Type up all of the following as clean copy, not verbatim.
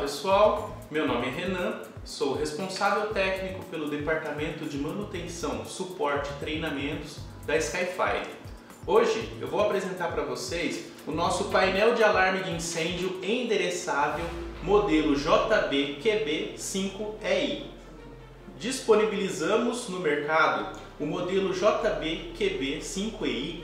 pessoal, meu nome é Renan, sou responsável técnico pelo Departamento de Manutenção, Suporte e Treinamentos da Skyfire. Hoje eu vou apresentar para vocês o nosso painel de alarme de incêndio endereçável modelo JB-QB5EI. Disponibilizamos no mercado o modelo JB-QB5EI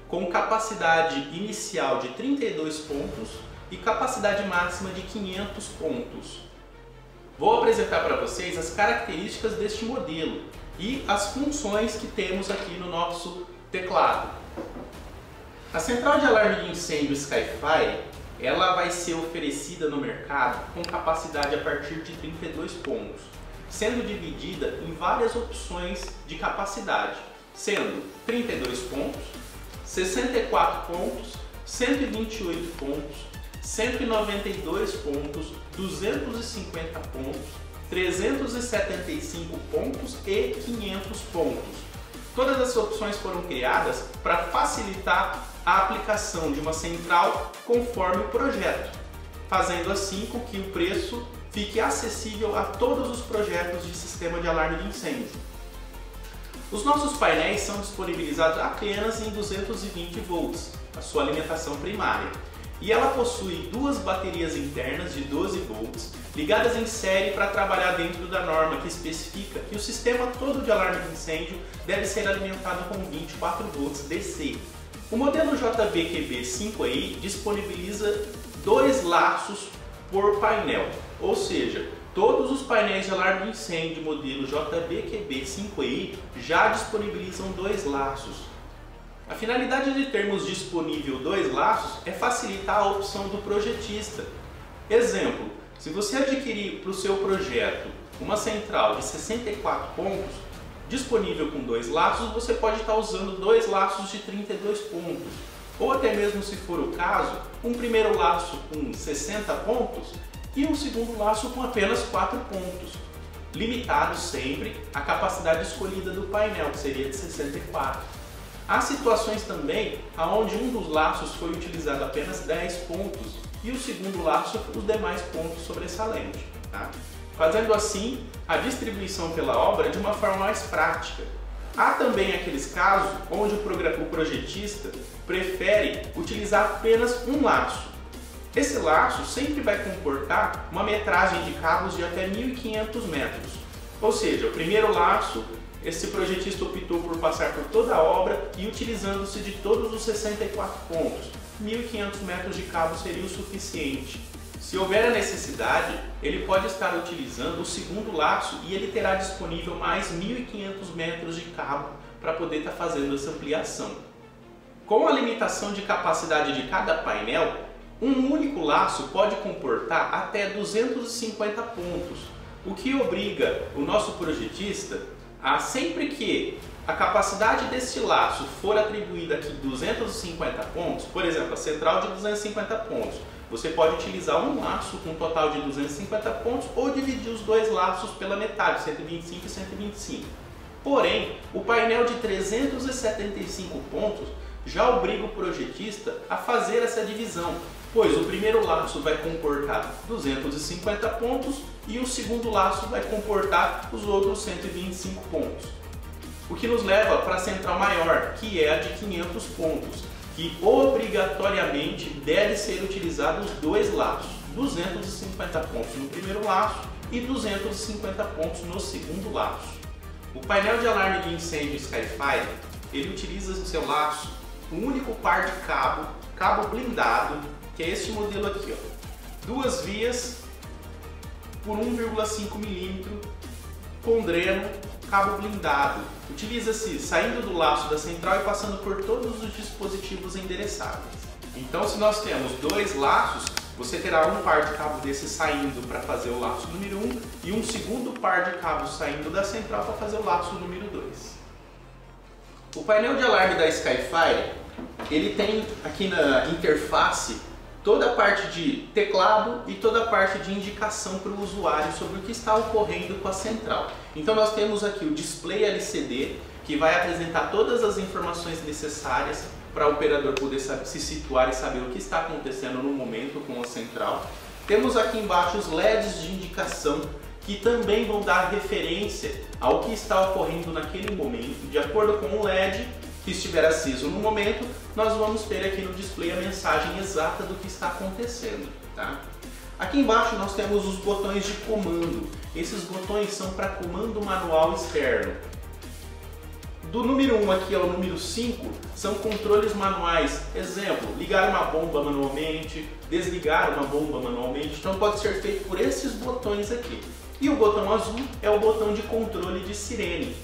com capacidade inicial de 32 pontos e capacidade máxima de 500 pontos. Vou apresentar para vocês as características deste modelo e as funções que temos aqui no nosso teclado. A central de alarme de incêndio Skyfire, ela vai ser oferecida no mercado com capacidade a partir de 32 pontos, sendo dividida em várias opções de capacidade, sendo 32 pontos, 64 pontos, 128 pontos, 192 pontos, 250 pontos, 375 pontos e 500 pontos. Todas essas opções foram criadas para facilitar a aplicação de uma central conforme o projeto, fazendo assim com que o preço fique acessível a todos os projetos de sistema de alarme de incêndio. Os nossos painéis são disponibilizados apenas em 220 volts, a sua alimentação primária. E ela possui duas baterias internas de 12 volts ligadas em série para trabalhar dentro da norma que especifica que o sistema todo de alarme de incêndio deve ser alimentado com 24 volts DC. O modelo JB-QB5EI disponibiliza dois laços por painel, ou seja, todos os painéis de alarme de incêndio modelo JB-QB5EI já disponibilizam dois laços. A finalidade de termos disponível dois laços é facilitar a opção do projetista. Exemplo, se você adquirir para o seu projeto uma central de 64 pontos, disponível com dois laços, você pode estar usando dois laços de 32 pontos. Ou até mesmo, se for o caso, um primeiro laço com 60 pontos e um segundo laço com apenas 4 pontos, limitado sempre à capacidade escolhida do painel, que seria de 64. Há situações também onde um dos laços foi utilizado apenas 10 pontos e o segundo laço os demais pontos sobressalentes, tá? Fazendo assim a distribuição pela obra de uma forma mais prática. Há também aqueles casos onde o projetista prefere utilizar apenas um laço. Esse laço sempre vai comportar uma metragem de cabos de até 1.500 metros. Ou seja, o primeiro laço, esse projetista optou por passar por toda a obra e utilizando-se de todos os 64 pontos. 1.500 metros de cabo seria o suficiente. Se houver a necessidade, ele pode estar utilizando o segundo laço e ele terá disponível mais 1.500 metros de cabo para poder estar fazendo essa ampliação. Com a limitação de capacidade de cada painel, um único laço pode comportar até 250 pontos, o que obriga o nosso projetista a, sempre que a capacidade deste laço for atribuída aqui 250 pontos, por exemplo, a central de 250 pontos, você pode utilizar um laço com um total de 250 pontos ou dividir os dois laços pela metade, 125 e 125. Porém, o painel de 375 pontos já obriga o projetista a fazer essa divisão, pois o primeiro laço vai comportar 250 pontos e o segundo laço vai comportar os outros 125 pontos. O que nos leva para a central maior, que é a de 500 pontos, que obrigatoriamente deve ser utilizado os dois laços, 250 pontos no primeiro laço e 250 pontos no segundo laço. O painel de alarme de incêndio Skyfire, ele utiliza no seu laço um único par de cabo blindado, que é este modelo aqui, ó, duas vias por 1,5 mm com dreno, cabo blindado. Utiliza-se saindo do laço da central e passando por todos os dispositivos endereçáveis. Então, se nós temos dois laços, você terá um par de cabo desse saindo para fazer o laço número 1 e um segundo par de cabos saindo da central para fazer o laço número 2. O painel de alarme da Skyfire, ele tem aqui na interface toda a parte de teclado e toda a parte de indicação para o usuário sobre o que está ocorrendo com a central. Então nós temos aqui o display LCD, que vai apresentar todas as informações necessárias para o operador poder se situar e saber o que está acontecendo no momento com a central. Temos aqui embaixo os LEDs de indicação, que também vão dar referência ao que está ocorrendo naquele momento. De acordo com o LED que estiver aceso no momento, nós vamos ter aqui no display a mensagem exata do que está acontecendo, tá? Aqui embaixo nós temos os botões de comando. Esses botões são para comando manual externo. Do número 1 aqui ao número 5 são controles manuais. Exemplo, ligar uma bomba manualmente, desligar uma bomba manualmente. Então pode ser feito por esses botões aqui. E o botão azul é o botão de controle de sirene.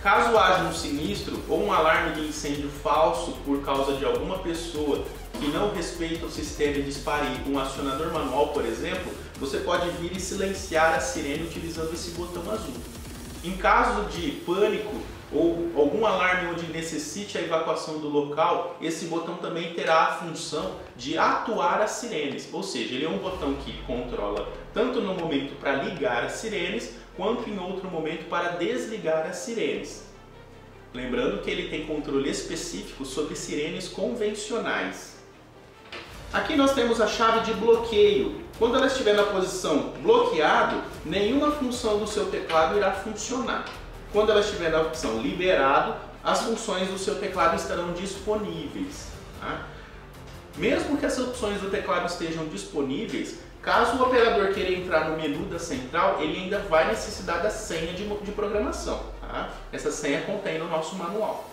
Caso haja um sinistro ou um alarme de incêndio falso por causa de alguma pessoa que não respeita o sistema e dispare um acionador manual, por exemplo, você pode vir e silenciar a sirene utilizando esse botão azul. Em caso de pânico ou algum alarme onde necessite a evacuação do local, esse botão também terá a função de atuar as sirenes, ou seja, ele é um botão que controla tanto no momento para ligar as sirenes, quanto em outro momento para desligar as sirenes. Lembrando que ele tem controle específico sobre sirenes convencionais. Aqui nós temos a chave de bloqueio. Quando ela estiver na posição bloqueado, nenhuma função do seu teclado irá funcionar. Quando ela estiver na opção liberado, as funções do seu teclado estarão disponíveis, tá? Mesmo que as opções do teclado estejam disponíveis, caso o operador queira entrar no menu da central, ele ainda vai necessitar da senha de programação, tá? Essa senha contém no nosso manual.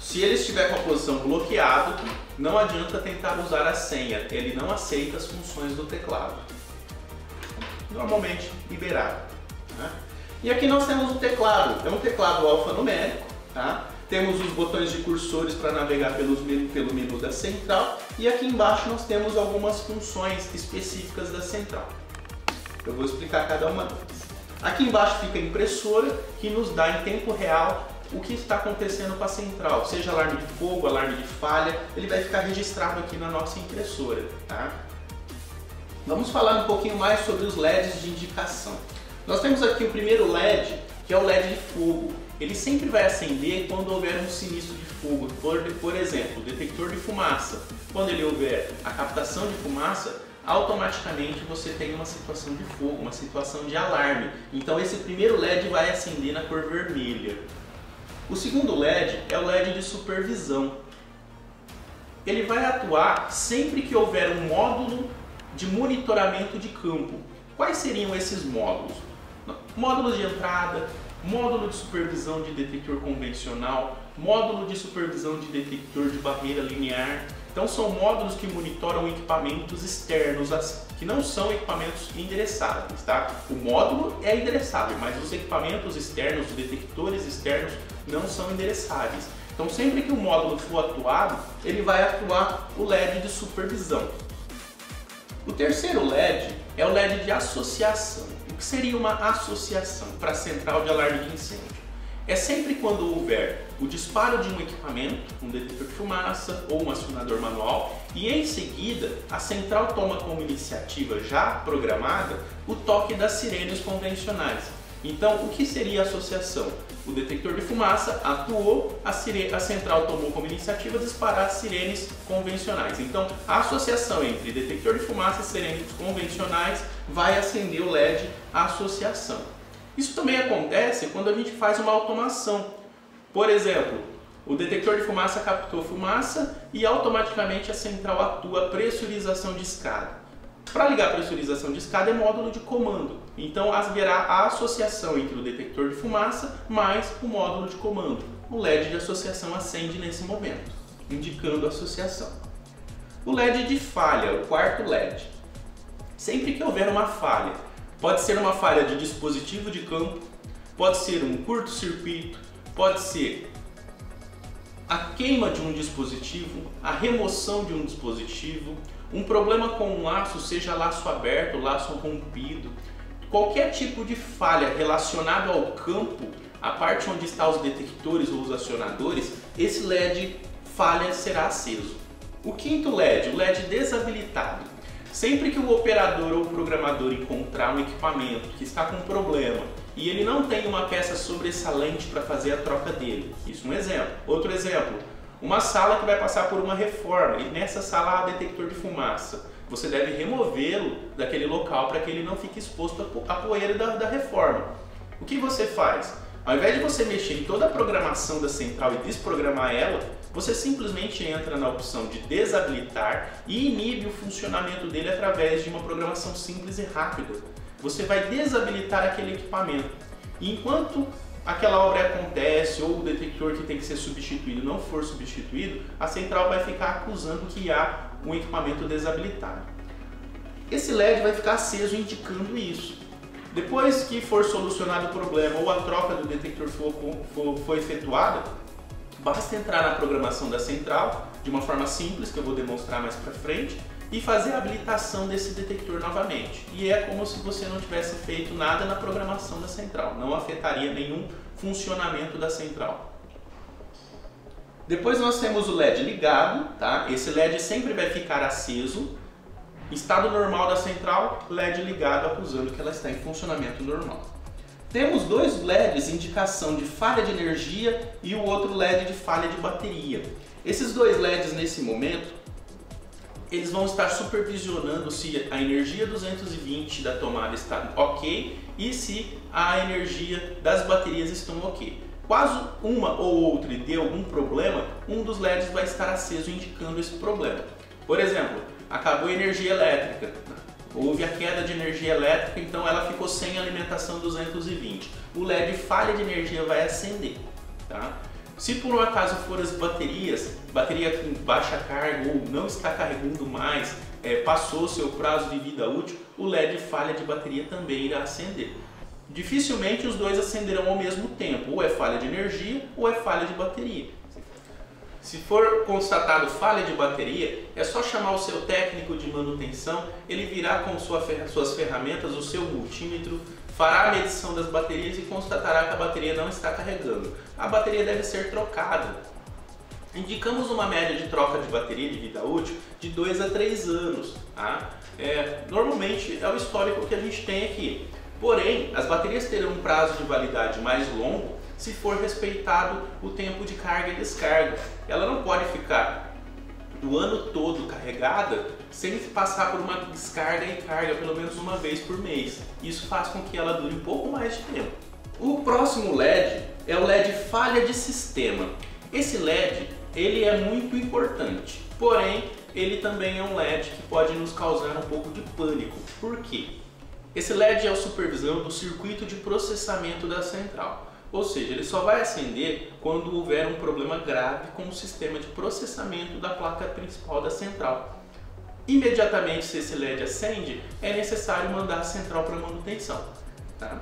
Se ele estiver com a posição bloqueado, não adianta tentar usar a senha, ele não aceita as funções do teclado. Normalmente liberado, tá? E aqui nós temos o teclado, é um teclado alfanumérico, tá? Temos os botões de cursores para navegar pelo menu da central e aqui embaixo nós temos algumas funções específicas da central. Eu vou explicar cada uma delas. Aqui embaixo fica a impressora que nos dá em tempo real o que está acontecendo com a central, seja alarme de fogo, alarme de falha, ele vai ficar registrado aqui na nossa impressora, tá? Vamos falar um pouquinho mais sobre os LEDs de indicação. Nós temos aqui o primeiro LED, que é o LED de fogo. Ele sempre vai acender quando houver um sinistro de fogo, por exemplo, o detector de fumaça. Quando ele houver a captação de fumaça, automaticamente você tem uma situação de fogo, uma situação de alarme. Então esse primeiro LED vai acender na cor vermelha. O segundo LED é o LED de supervisão. Ele vai atuar sempre que houver um módulo de monitoramento de campo. Quais seriam esses módulos? Módulos de entrada, módulo de supervisão de detector convencional, módulo de supervisão de detector de barreira linear. Então são módulos que monitoram equipamentos externos, que não são equipamentos endereçáveis, tá? O módulo é endereçável, mas os equipamentos externos, os detectores externos não são endereçáveis. Então sempre que o módulo for atuado, ele vai atuar o LED de supervisão. O terceiro LED é o LED de associação. O que seria uma associação para a central de alarme de incêndio? É sempre quando houver o disparo de um equipamento, um detector de fumaça ou um acionador manual, e em seguida a central toma como iniciativa já programada o toque das sirenes convencionais. Então, o que seria a associação? O detector de fumaça atuou, a central tomou como iniciativa disparar as sirenes convencionais. Então, a associação entre detector de fumaça e sirenes convencionais vai acender o LED associação. Isso também acontece quando a gente faz uma automação. Por exemplo, o detector de fumaça captou fumaça e automaticamente a central atua pressurização de escada. Para ligar a pressurização de escada é módulo de comando. Então haverá a associação entre o detector de fumaça mais o módulo de comando. O LED de associação acende nesse momento, indicando a associação. O LED de falha, o quarto LED. Sempre que houver uma falha, pode ser uma falha de dispositivo de campo, pode ser um curto-circuito, pode ser a queima de um dispositivo, a remoção de um dispositivo, um problema com um laço, seja laço aberto, laço rompido, qualquer tipo de falha relacionada ao campo, a parte onde estão os detectores ou os acionadores, esse LED falha será aceso. O quinto LED, o LED desabilitado. Sempre que o operador ou o programador encontrar um equipamento que está com problema e ele não tem uma peça sobressalente para fazer a troca dele, isso é um exemplo. Outro exemplo, uma sala que vai passar por uma reforma e nessa sala há detector de fumaça. você deve removê-lo daquele local para que ele não fique exposto à poeira da reforma. O que você faz? Ao invés de você mexer em toda a programação da central e desprogramar ela, você simplesmente entra na opção de desabilitar e inibe o funcionamento dele através de uma programação simples e rápida. Você vai desabilitar aquele equipamento. E enquanto aquela obra acontece ou o detector que tem que ser substituído não for substituído, a central vai ficar acusando que há um equipamento desabilitado. Esse LED vai ficar aceso indicando isso. Depois que for solucionado o problema ou a troca do detector for efetuada, basta entrar na programação da central de uma forma simples, que eu vou demonstrar mais para frente, e fazer a habilitação desse detector novamente. E é como se você não tivesse feito nada na programação da central, não afetaria nenhum funcionamento da central. Depois nós temos o LED ligado, tá? Esse LED sempre vai ficar aceso. Estado normal da central, LED ligado, acusando que ela está em funcionamento normal. Temos dois LEDs, indicação de falha de energia e o outro LED de falha de bateria. Esses dois LEDs nesse momento, eles vão estar supervisionando se a energia 220 da tomada está ok e se a energia das baterias estão ok. Caso uma ou outra dê algum problema, um dos LEDs vai estar aceso indicando esse problema. Por exemplo, acabou a energia elétrica, houve a queda de energia elétrica, então ela ficou sem alimentação 220. O LED falha de energia vai acender. Tá? Se por um acaso for as bateria com baixa carga ou não está carregando mais, passou seu prazo de vida útil, o LED falha de bateria também irá acender. Dificilmente os dois acenderão ao mesmo tempo, ou é falha de energia ou é falha de bateria. Se for constatado falha de bateria, é só chamar o seu técnico de manutenção, ele virá com suas ferramentas, o seu multímetro, fará a medição das baterias e constatará que a bateria não está carregando. A bateria deve ser trocada. Indicamos uma média de troca de bateria de vida útil de 2 a 3 anos. Tá? Normalmente é o histórico que a gente tem aqui. Porém, as baterias terão um prazo de validade mais longo se for respeitado o tempo de carga e descarga. Ela não pode ficar o ano todo carregada sem passar por uma descarga e carga pelo menos uma vez por mês. Isso faz com que ela dure um pouco mais de tempo. O próximo LED é o LED falha de sistema. Esse LED ele é muito importante, porém ele também é um LED que pode nos causar um pouco de pânico. Por quê? Esse LED é a supervisão do circuito de processamento da central. Ou seja, ele só vai acender quando houver um problema grave com o sistema de processamento da placa principal da central. Imediatamente, se esse LED acende, é necessário mandar a central para manutenção. Tá?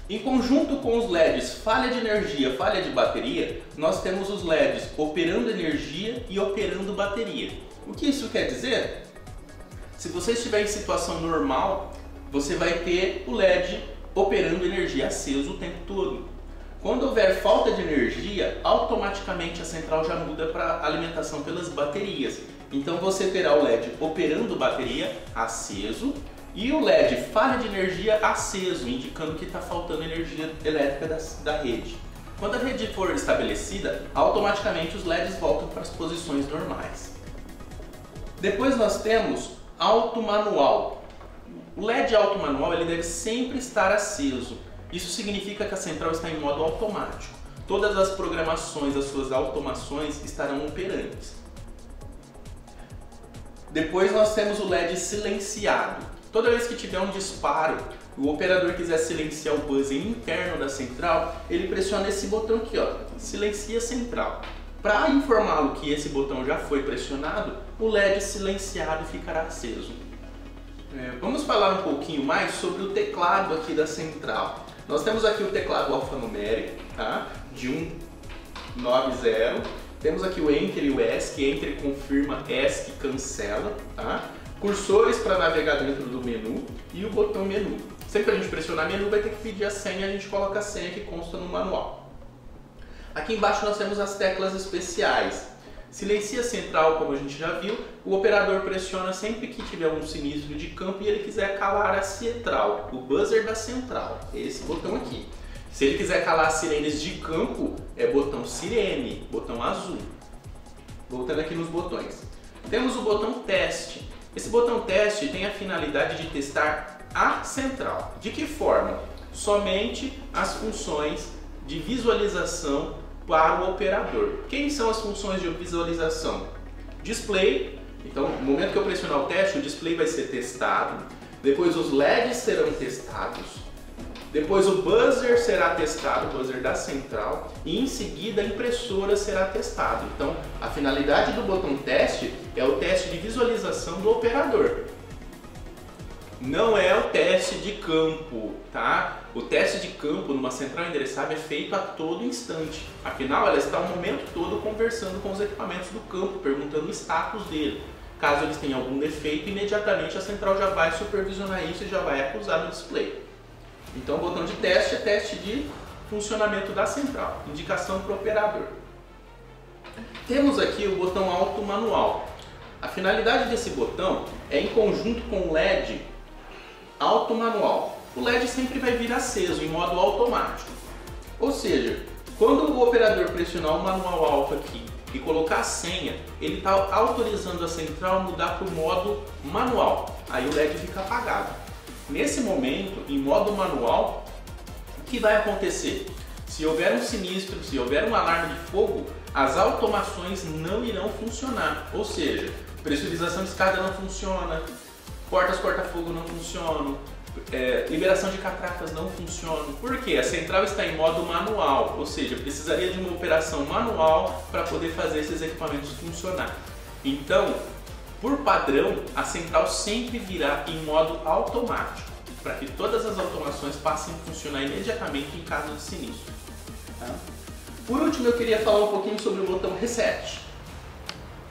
Em conjunto com os LEDs falha de energia, falha de bateria, nós temos os LEDs operando energia e operando bateria. O que isso quer dizer? Se você estiver em situação normal, você vai ter o LED operando energia aceso o tempo todo. Quando houver falta de energia, automaticamente a central já muda para alimentação pelas baterias. Então você terá o LED operando bateria aceso e o LED falha de energia aceso, indicando que está faltando energia elétrica da rede. Quando a rede for estabelecida, automaticamente os LEDs voltam para as posições normais. Depois nós temos auto manual. O LED auto manual ele deve sempre estar aceso. Isso significa que a central está em modo automático. Todas as programações, as suas automações estarão operantes. Depois nós temos o LED silenciado. Toda vez que tiver um disparo, o operador quiser silenciar o buzzer interno da central, ele pressiona esse botão aqui, ó, silencia central. Para informá-lo que esse botão já foi pressionado, o LED silenciado ficará aceso. Vamos falar um pouquinho mais sobre o teclado aqui da central. Nós temos aqui o teclado alfanumérico, tá? De 190. Temos aqui o Enter e o ESC. Enter confirma, ESC cancela, tá? Cursores para navegar dentro do menu e o botão menu. Sempre que a gente pressionar menu vai ter que pedir a senha, a gente coloca a senha que consta no manual. Aqui embaixo nós temos as teclas especiais. Silencia central, como a gente já viu, o operador pressiona sempre que tiver um sinistro de campo e ele quiser calar a central, o buzzer da central, esse botão aqui. Se ele quiser calar as sirenes de campo, é botão sirene, botão azul. Voltando aqui nos botões. Temos o botão teste. Esse botão teste tem a finalidade de testar a central. De que forma? Somente as funções de visualização para o operador. Quem são as funções de visualização? Display. Então, no momento que eu pressionar o teste, o display vai ser testado. Depois os LEDs serão testados. Depois o buzzer será testado, o buzzer da central, e em seguida a impressora será testada. Então, a finalidade do botão teste é o teste de visualização do operador. Não é o teste de campo, tá? O teste de campo numa central endereçável é feito a todo instante. Afinal, ela está o momento todo conversando com os equipamentos do campo, perguntando o status dele. Caso eles tenham algum defeito, imediatamente a central já vai supervisionar isso e já vai acusar no display. Então, o botão de teste é teste de funcionamento da central, indicação para o operador. Temos aqui o botão alto manual. A finalidade desse botão é em conjunto com o LED alto manual. O LED sempre vai vir aceso em modo automático. Ou seja, quando o operador pressionar o manual alto aqui e colocar a senha, ele está autorizando a central a mudar para o modo manual. Aí o LED fica apagado. Nesse momento, em modo manual, o que vai acontecer? Se houver um sinistro, se houver um alarme de fogo, as automações não irão funcionar. Ou seja, pressurização de descarga não funciona, portas corta-fogo não funcionam, liberação de catracas não funciona. Por quê? A central está em modo manual, ou seja, precisaria de uma operação manual para poder fazer esses equipamentos funcionar. Então, por padrão, a central sempre virá em modo automático, para que todas as automações passem a funcionar imediatamente em caso de sinistro. Tá? Por último, eu queria falar um pouquinho sobre o botão Reset.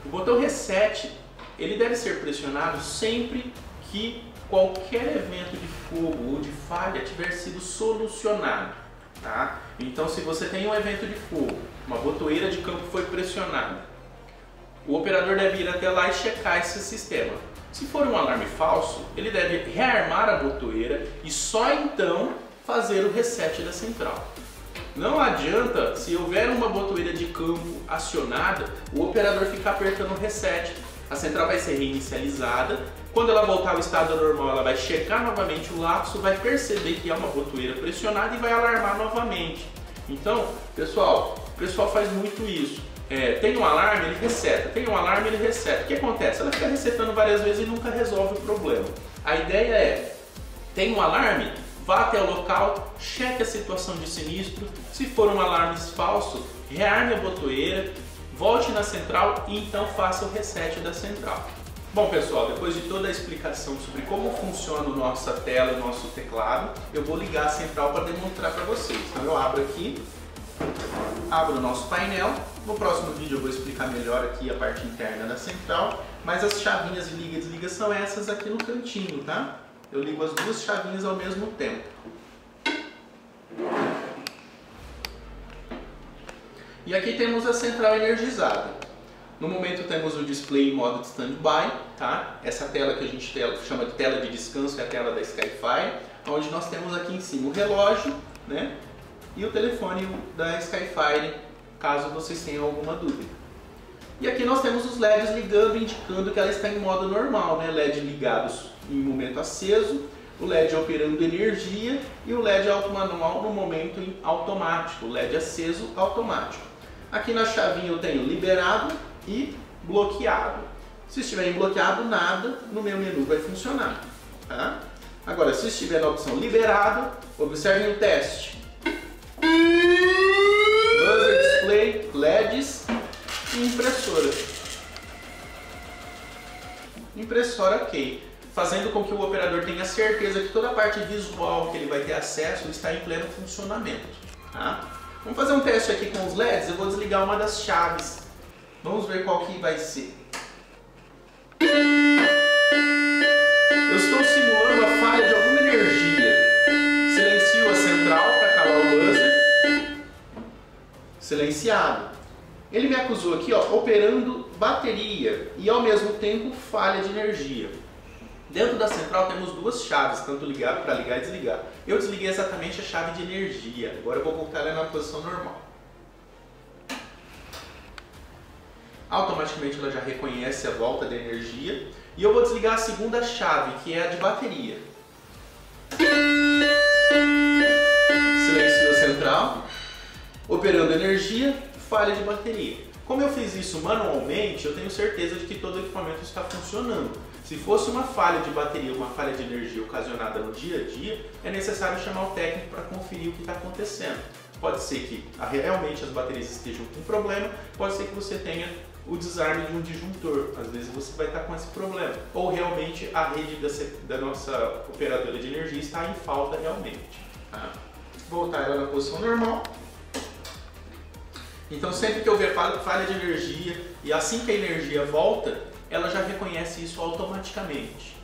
O botão Reset, ele deve ser pressionado sempre que qualquer evento de fogo ou de falha tiver sido solucionado. Tá? Então, se você tem um evento de fogo, uma botoeira de campo foi pressionada, o operador deve ir até lá e checar esse sistema. Se for um alarme falso, ele deve rearmar a botoeira e só então fazer o reset da central. Não adianta, se houver uma botoeira de campo acionada, o operador ficar apertando o reset. A central vai ser reinicializada. Quando ela voltar ao estado normal, ela vai checar novamente o lapso, vai perceber que é uma botoeira pressionada e vai alarmar novamente. Então, pessoal, o pessoal faz muito isso. Tem um alarme, ele reseta. Tem um alarme, ele reseta. O que acontece? Ela fica resetando várias vezes e nunca resolve o problema. A ideia é, tem um alarme? Vá até o local, cheque a situação de sinistro. Se for um alarme falso, rearme a botoeira, volte na central e então faça o reset da central. Bom pessoal, depois de toda a explicação sobre como funciona a nossa tela e o nosso teclado, eu vou ligar a central para demonstrar para vocês. Então eu abro aqui, abro o nosso painel. No próximo vídeo eu vou explicar melhor aqui a parte interna da central, mas as chavinhas de liga e desliga são essas aqui no cantinho, tá? Eu ligo as duas chavinhas ao mesmo tempo. E aqui temos a central energizada. No momento temos o display em modo de standby, tá? Essa tela que a gente chama de tela de descanso é a tela da Skyfire, onde nós temos aqui em cima o relógio, né? E o telefone da Skyfire, caso vocês tenham alguma dúvida. E aqui nós temos os LEDs ligando, indicando que ela está em modo normal, né? LED ligados em momento aceso, o LED operando energia e o LED alto manual no momento em automático, o LED aceso automático. Aqui na chavinha eu tenho liberado e bloqueado. Se estiver em bloqueado, nada no meu menu vai funcionar. Tá? Agora, se estiver na opção liberado, observem o teste. Buzzer, display, LEDs e impressora. Impressora OK, fazendo com que o operador tenha certeza que toda a parte visual que ele vai ter acesso está em pleno funcionamento. Tá? Vamos fazer um teste aqui com os LEDs. Eu vou desligar uma das chaves. Vamos ver qual que vai ser. Eu estou simulando a falha de alguma energia. Silencio a central para calar o buzzer. Silenciado. Ele me acusou aqui, ó, operando bateria e ao mesmo tempo falha de energia. Dentro da central temos duas chaves, tanto para ligar e desligar. Eu desliguei exatamente a chave de energia. Agora eu vou voltar ela na posição normal. Automaticamente ela já reconhece a volta da energia E eu vou desligar a segunda chave, que é a de bateria. Silencioso central, operando energia, falha de bateria. Como eu fiz isso manualmente, eu tenho certeza de que todo o equipamento está funcionando. Se fosse uma falha de bateria, uma falha de energia ocasionada no dia a dia, é necessário chamar o técnico para conferir o que está acontecendo. Pode ser que realmente as baterias estejam com problema, pode ser que você tenha o desarme de um disjuntor, às vezes você vai estar com esse problema. Ou realmente a rede da nossa operadora de energia está em falta realmente. Tá? Voltar ela na posição normal. Então sempre que houver falha de energia e assim que a energia volta, ela já reconhece isso automaticamente.